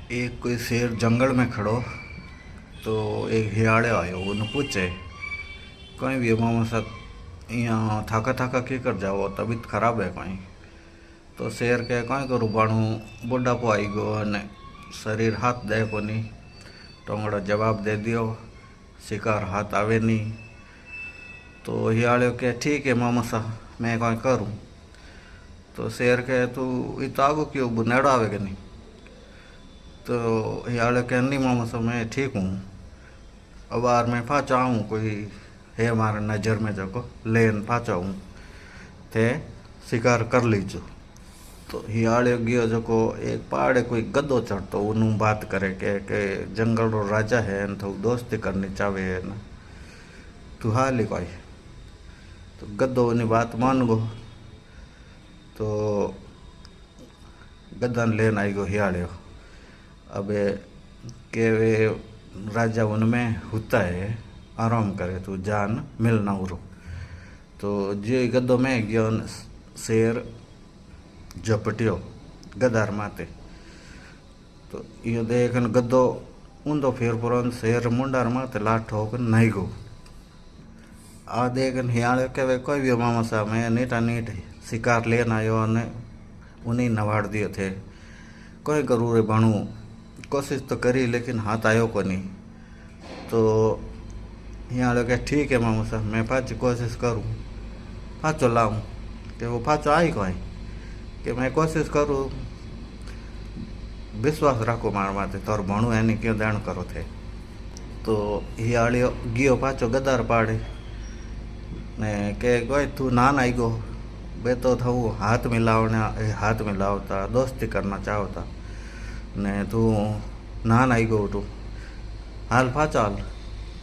एक कोई शेर जंगल में खड़ो तो एक हियाड़े आयो उन्हें पूछे कहीं भी मामा साथ यहाँ थाका थाका की कर जाओ तबीयत खराब है कहीं। तो शेर के कहीं करूँ बाणू बुढ़ापो आई गयो ने शरीर हाथ दे को नहीं। टोंगड़ा जवाब दे दियो शिकार हाथ आवे नहीं। तो हियाड़े के ठीक है मामा सा मैं कहीं करूँ। तो शेर के तू इत आगो क्यों बुनेड़ो आवे कि नहीं। तो हियाड़े के नहीं मामा सा मैं ठीक हूँ अब बार मैं पाचा आऊँ कोई है मारे नज़र में जको लेन पाचा हूँ थे शिकार कर लीजो। तो हियाड़े गयो जको एक पहाड़े कोई गद्दो चढ़तो उन्हों बात करे के जंगल रो राजा है न तो दोस्ती करनी चाहे है न तू हाली कोई। तो गद्दो उन्हीं बात मान गो। तो गद्दा ने लेन आई गो हियाड़े अब के वे राजा उनमें होता है आराम करे तो जान मिलना उरो। तो जे गद्दो में गयो शेर झपटियो गदार माते। तो यो देखन गद्दो ऊंधो फेर पुरान शेर मुंडार माते लाठ ठोकर नहीं गो। आ देखन हियाड़े के वे कोई भी मामा सा मैं नीटा नीट शिकार लेन आयो ने उन्हीं नवाड़ दियो थे कोई करूँ रे भाणु कोशिश तो करी लेकिन हाथ आयो को नहीं। तो हियाड़े के ठीक है मामा सा मैं पाची कोशिश करूँ पाचो लाऊं कि वो पाचो आई को आई कि मैं कोशिश करूँ विश्वास रखो मार माते तोर भणु एनी क्यों देण करो थे। तो हियाड़ियो गियो पाचो गदार पाड़े ने के गोय तू नान आई गो बे तो थू हाथ मिलावता दोस्ती करना चाहता ने तू नान आई गो तू हाल फाचाल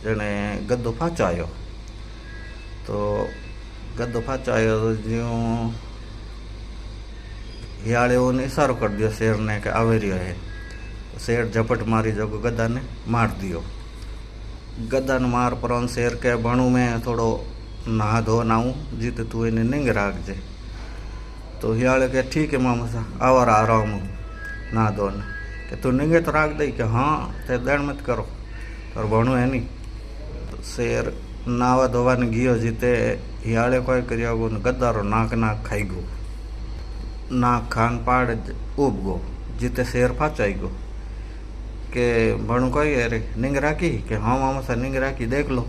जने गद्दो फाचो आयो। तो गद्दो फाचो आयो तो ज्यों हियाड़े ने इशारो कर दियो शेर ने के आवे रियो है। तो शेर झपट मारी जो गद्दा ने मार दियो। गद्दा ने मार पर शेर के भणु में थोड़ो नहा धो नाऊँ जीत तू इन्हें निंग राख जे। तो हियाड़े के ठीक है मामा सा आवर आ रहा हूँ नहा धो न कि तू निंगे तो राख दे कि हाँ ते देण मत करो और भणु है नहीं। तो शेर नावा धोवा ने गियो जीते हियाड़े कोई करियो गो गद्दारो नाक खाई गो नाक खान पाड़ उब गो जीते शेर फाचाई गो के भणु कोई अरे निंग राखी कि हाँ मामा सा निंग राखी देख लो।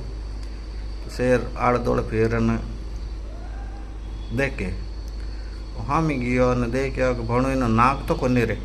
तो शेर आड़ दौड़ फिर न देखे हामी गयो ने देखियो कि भणु इनो नाक तो कोनी रे।